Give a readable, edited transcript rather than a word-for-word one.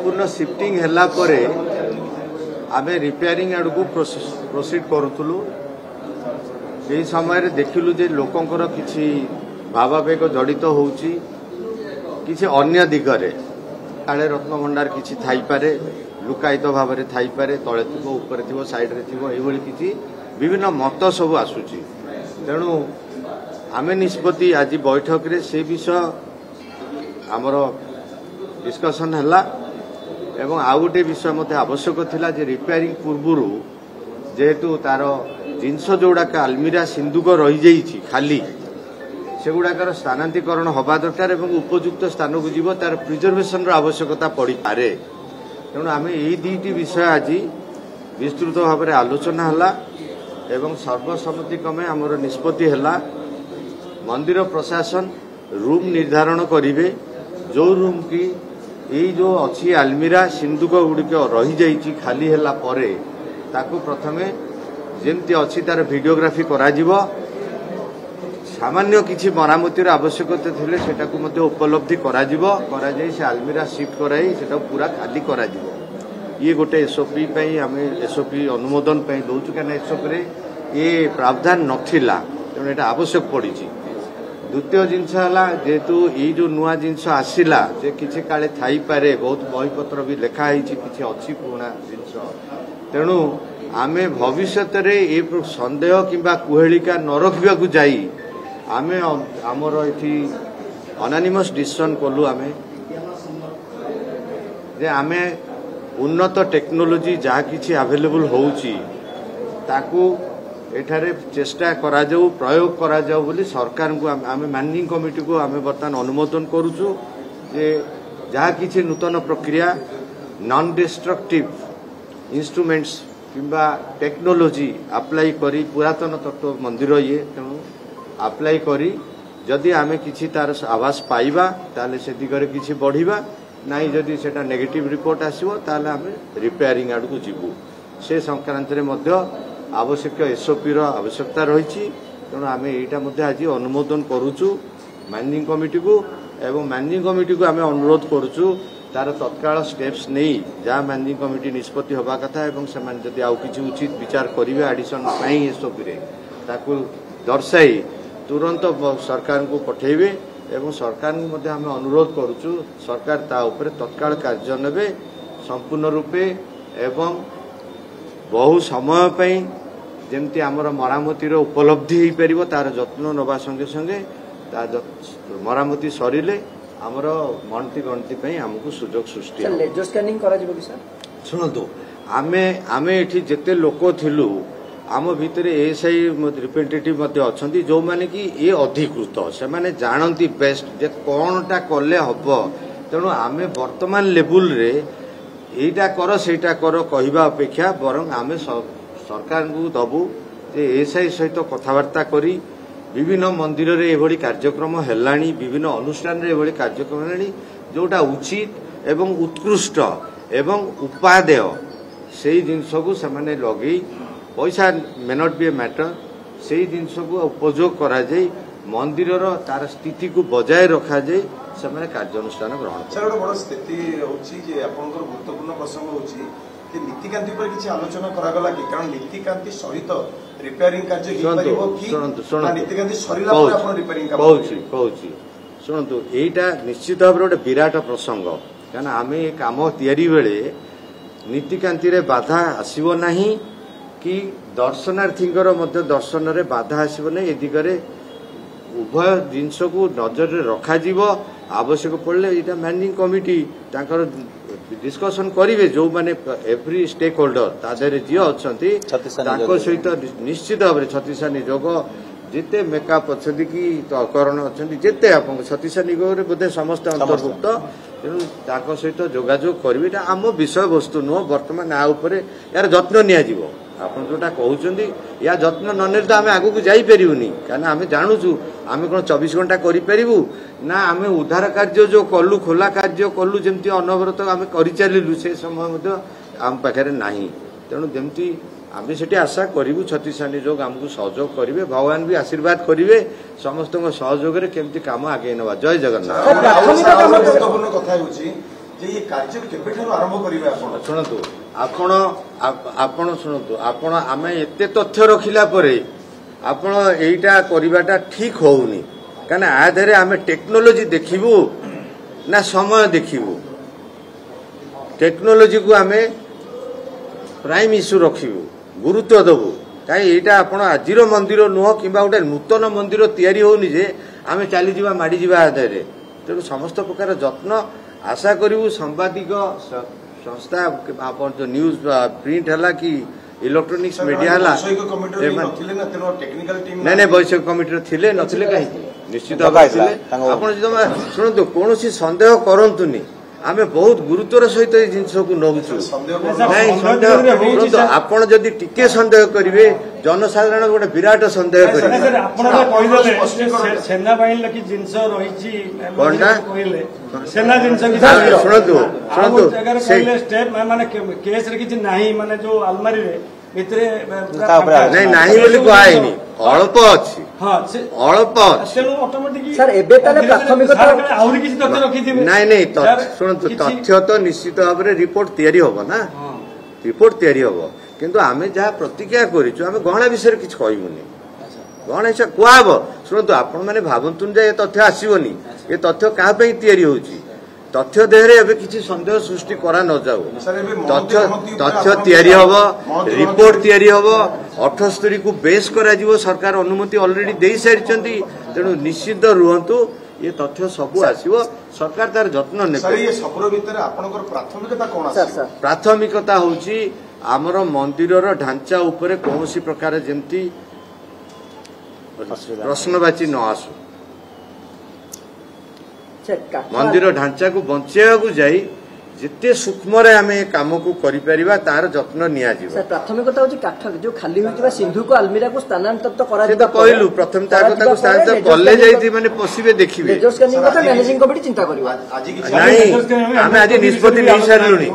संपूर्ण शिफ्टिंग हैला परे आमे रिपेयरिंग आड़ को प्रोसीड करूँ यही समय देखिलु जे लोकंकर किछि भावावेग जड़ित होउची किछि अन्य दिगरे काले रत्न भंडार किछि थाई पारे लुकायित भाव में थाई पारे तले थो ऊपर थो साइड रे थो एभली किछि विभिन्न मत सब आसुची तेणु आमे निष्पत्ति आज बैठक रे से विषय आमर डिस्कशन हैला एवं आउ गोटे विषय मते आवश्यक थिला जे रिपेयरिंग पूर्व जेहेतु तार जिनस जोड़ाक आलमीरा सिंधुक रही जाइछि खाली सेगुड़ाकर स्थानांतरीकरण हवा दरकार एवं उपयुक्त स्थान को जीव तार प्रिजर्वेशन आवश्यकता पड़ पारे तेणु आम यही दुईटी विषय आज विस्तृत भाव में आलोचना है एवं सर्वसम्मति क्रमे आमर निष्पत्ति है मंदिर प्रशासन रूम निर्धारण करेंगे जो रूम की यही जो अच्छी आलमीरा सिंधुक गुड़िक रही जाइछि खाली है ताकू प्रथमे जेमती अच्छी तार वीडियोग्राफी करा जीवो सामान्य किछि मरामतिर आवश्यकता थिले सेटाकू मध्ये उपलब्धि करा जीवो करा जाई से आलमीरा शिफ्ट कराई सेटा पूरा खाली करा जीवो ये गोटे एसओपी पई आमे एसओपी अनुमोदन पई दोछु काना एसओपी रे ये प्रावधान नथिला तेणु एटा आवश्यक पड़िछि द्वितीय जिनस हला जेतु ये जो नुआ जिनस आसिला जे किछि काले थाई पारे बहुत बहीपत्र भी लिखा होइछि किछि अछि पुराना जिनस तेणु आमे भविष्य रे ए संदेह किंबा कुहेलिका न रखिबा को जाई आमे आमर एठी अनानिमस डिसीजन कलु आमे जे आमे उन्नत टेक्नोलोजी जहा किछि अवेलेबल होउची ताकू एठारे चेष्टा करा जाऊ प्रयोग करा जाऊ बोली सरकार को आमे मैनेजिंग कमिटी को आमे बर्तमान अनुमोदन करूछु जे जहा किछि नूतन प्रक्रिया नॉन डिस्ट्रक्टिव इंस्ट्रूमेंट्स किंबा टेक्नोलोजी अप्लाई करी पुरातन तत्व मंदिर ये तेणु अप्लाई करी जदि आमे किछि तार आवास पाइबा ताले से दिगरे किछि बढ़िबा नाही जदि सेटा नेगेटिव रिपोर्ट आसीबो ताले आमे रिपेयरिंग आड़ को जीवु से संक्रांत रे मध्य आवश्यक एसओपी रो आवश्यकता रहिछि तेणु आमे एटा मध्य आज अनुमोदन करूछु मैनेजिंग कमिटी को एवं मैनेजिंग कमिटी को आमे अनुरोध करूछु तार तत्काल स्टेप्स नहीं जहाँ मैनेजिंग कमिटी निष्पत्ति हवा कथा एवं से जदि आउ किछि उचित विचार करिवे एडिशन पई एसओपी रे ताकू दर्शाई तुरंत सरकार को पठेबे एवं सरकार को मध्य आमे अनुरोध करूछु सरकार ता ऊपर तत्काल कार्य नेबे संपूर्ण रूपे एवं बहु समय पई जेमती आमर मरामती रो उपलब्धि हो पारिबो तार जत्न नबा संगे संगे ता मरामती सरिले आमर गणति गणति पई हमकु सुजोग सृष्टि सर लेजर स्कैनिंग करा जिवो सर सुनंतु आमे आमे एठी जेते लोक थिलु आम भितरे एएसआई रिप्रेजेंटेटिव मध्ये अछंती जो माने कि ए अधिकृत से माने जानती बेस्ट जे कोनटा कले हबो तेणु आमे वर्तमान लेवल रे एटा कर सेटा कर कहिबा अपेक्षा बरं आमे सरकार को दबु जे एएसआई सहित कथबार्ता करी विभिन्न मंदिर रे एभली कार्यक्रम हेलाणी विभिन्न अनुष्ठान रे एभली कार्यक्रम हेलाणी जोटा उचित एवं उत्कृष्ट एवं उपादेय सेही जिनस को सेमाने लगेई पैसा may not be a matter सेही जिनस को उपयोग करा जाई मंदिर रो तार स्थिति को बजाय रखा जाई सेमाने कार्यानुष्ठान ग्रहण सर गोटे बड़ स्थिति होची जे आपनकर गुरुत्वपूर्ण प्रसंग होची कि नीतिकांति पर किछि आलोचना करागला कि कारण नीतिकांति सहित रिपेयरिंग कार्य हि परिबो कि नीतिकांति सरिला पर आपण रिपेयरिंग काम कहूची सुनंतु एटा निश्चित भाव गोटे विराट प्रसंग कारण आमे ए काम तयारी बेले नीतिकांति रे बाधा आसीबो नाही कि दर्शनार्थींकर मध्य दर्शन रे बाधा आसीबो नै ए दिगरे उभय जिनस को नजर रे रखा जीवो आवश्यक पड़ले एटा मैनेजिंग कमिटी ताकर डिस्कशन करिवे जो माने एवरी स्टेक होल्डर तादरे जी अछंती ताको सहित निश्चित भाव छत्तीसा नियोग जिते मेकअप अछंती कि करण अछंती जिते आपन छत्तीसा नियोग रे बोधे समस्त अंतर्भुक्त तेणु ताको सहित जोगाजोग करिवे एटा आम विषय वस्तु नो वर्तमान आ ऊपर यार जत्न निया जीवो आपन जोटा कहउचंदी या जत्न ननेर तो आमे आगु को जाई परिबुनी कारण आमे जानुचु आमे कोन 24 घंटा करि परिबु ना आमे उद्धार कार्य जो कलु खोला कार्य कलु जेमती अनवरत आमे करि चलिलु से समय मध्य आम पाखरे नाही तेणु जेमती आमे सेठी आशा करिबु छत्तीसा नियोग हमकु सहयोग करिवे भगवान भी आशीर्वाद करिवे समस्त सहयोग रे केमती काम आगे नवा जय जगन्नाथ गुरुत्वपूर्ण कथा होची ଯେ ଏ କାର୍ଯ୍ୟ କେବେଠାରୁ ଆରମ୍ଭ କରିବେ ଆପଣ? ଶୁଣନ୍ତୁ ଆପଣ ଶୁଣନ୍ତୁ ଆପଣ ଆମେ ଏତେ ତଥ୍ୟ ରଖିଲା ପରେ ଆପଣ ଏଇଟା କରିବାଟା ଠିକ ହଉନି କାରଣ ଆ ଦେହରେ ଆମେ ଟେକ୍ନୋଲୋଜି ଦେଖିବୁ ନା ସମୟ ଦେଖିବୁ ଟେକ୍ନୋଲୋଜିକୁ ଆମେ ପ୍ରାଇମ ଇସ୍ୟୁ ରଖିବୁ ଗୁରୁତ୍ୱ ଦେବୁ କାହିଁ ଏଇଟା ଆପଣ ଆଜିର ମନ୍ଦିର ନୁହଁ କିମ୍ବା ଗୋଟେ ନୂତନ ମନ୍ଦିର ତିଆରି ହଉନି ଯେ ଆମେ ଚାଲିଯିବା ମାଡ଼ିଯିବା ଆ ଦେହରେ ତେଣୁ ସମସ୍ତ ପ୍ରକାର ଯତ୍ନ ଆଶା କରିବୁ ସାମ୍ବାଦିକ ସଂସ୍ଥା ଆପଣ ଯୋଉ ନ୍ୟୁଜ ପ୍ରିଣ୍ଟ ହେଲା କି ଇଲେକ୍ଟ୍ରୋନିକ୍ସ ମିଡିଆ ହେଲା ନାଇଁ ନାଇଁ ବୈଷୟିକ କମିଟିର ଥିଲେ ନଥିଲେ କାହିଁକି ନିଶ୍ଚିତ ଭାବରେ ଥିଲେ ଆପଣ ଶୁଣନ୍ତୁ କୌଣସି ସନ୍ଦେହ କରନ୍ତୁନି ଆମେ ବହୁତ ଗୁରୁତ୍ୱର ସହିତ ଏଇ ଜିନିଷକୁ ନଉଛୁ ନାଇଁ ସନ୍ଦେହ ଶୁଣନ୍ତୁ ଆପଣ ଯଦି ଟିକେ ସନ୍ଦେହ କରିବେ ଜନସାଧାରଣ ଗୋଟେ ବିରାଟ ସନ୍ଦେହ କରିବେ ସେନାବାହିନୀର କି ଜିନିଷ ରହିଛି କଣଟା ଶୁଣନ୍ତୁ ଶୁଣନ୍ତୁ ମାନେ କେସରେ କିଛି ନାହିଁ ମାନେ ଯୋଉ ଆଲମାରିରେ ଭିତରେ ନାଇଁ ନାହିଁ ବୋଲି କୁହାହେଇନି ଅଳ୍ପ ଅଛି ଅଳ୍ପ ଅଛି ତେଣୁ ଅଟୋମେଟିକ ଏବେ ତାହେଲେ ପ୍ରାଥମିକତା ଆହୁରି କିଛି ତଥ୍ୟ ରଖିଥିବେ ନାଇଁ ନାଇଁ ଶୁଣନ୍ତୁ ତଥ୍ୟ ତ ନିଶ୍ଚିତ ଭାବରେ ରିପୋର୍ଟ ତିଆରି ହବ ନା ରିପୋର୍ଟ ତିଆରି ହବ କିନ୍ତୁ ଆମେ ଯାହା ପ୍ରତିକ୍ରିୟା କରିଛୁ ଆମେ ଗହଣା ବିଷୟରେ କିଛି କହିବୁନି ଗହଣା ହିସାବ କୁହାହବ ଶୁଣନ୍ତୁ ଆପଣ ମାନେ ଭାବନ୍ତୁନି ଯେ ଏ ତଥ୍ୟ ଆସିବନି ଏ ତଥ୍ୟ କାହା ପାଇଁ ତିଆରି ହଉଛି ତଥ୍ୟ ଦେହରେ ଏବେ କିଛି ସନ୍ଦେହ ସୃଷ୍ଟି କରା ନ ଯାଉ ତଥ୍ୟ ତିଆରି ହବ ରିପୋର୍ଟ ତିଆରି ହବ 78 କୁ ବେଶ କରାଯିବ ସରକାର ଅନୁମତି ଅଲରେଡି ଦେଇ ସାରିଛନ୍ତି ତେଣୁ ନିଶ୍ଚିତ ରୁହନ୍ତୁ ଏ ତଥ୍ୟ ସବୁ ଆସିବ ସରକାର ତାର ଯତ୍ନ ନେବେ ପ୍ରାଥମିକତା ହଉଛି ଆମର ମନ୍ଦିରର ଢାଞ୍ଚା ଉପରେ କୌଣସି ପ୍ରକାର ଯେମିତି ପ୍ରଶ୍ନବାଚୀ ନ ଆସୁ ମନ୍ଦିର ଢାଞ୍ଚାକୁ ବଞ୍ଚେଇବାକୁ ଯାଇ ଯେତେ ସୂକ୍ଷ୍ମରେ ଆମେ କାମକୁ କରିପାରିବା ତାର ଯତ୍ନ ନିଆଯିବ ପ୍ରାଥମିକତା ହଉଛି କାଠ ଯୋଉ ଖାଲି ହୋଇଥିବା ସିନ୍ଧୁକୁ ଆଲମିରାକୁ ସ୍ଥାନାନ୍ତରିତ କରାଯିବ କହିଲୁ ପ୍ରଥମେ ତାକୁ ସ୍ଥାନାନ୍ତର କଲେ ଯାଇ ମାନେ ପଶିବେ ଦେଖିବେ ମ୍ୟାନେଜିଂ କମିଟି ଚିନ୍ତା କରିବ ନାଇଁ ଆମେ ଆଜି ନିଷ୍ପତ୍ତି ନେଇ ସାରିଲୁଣି।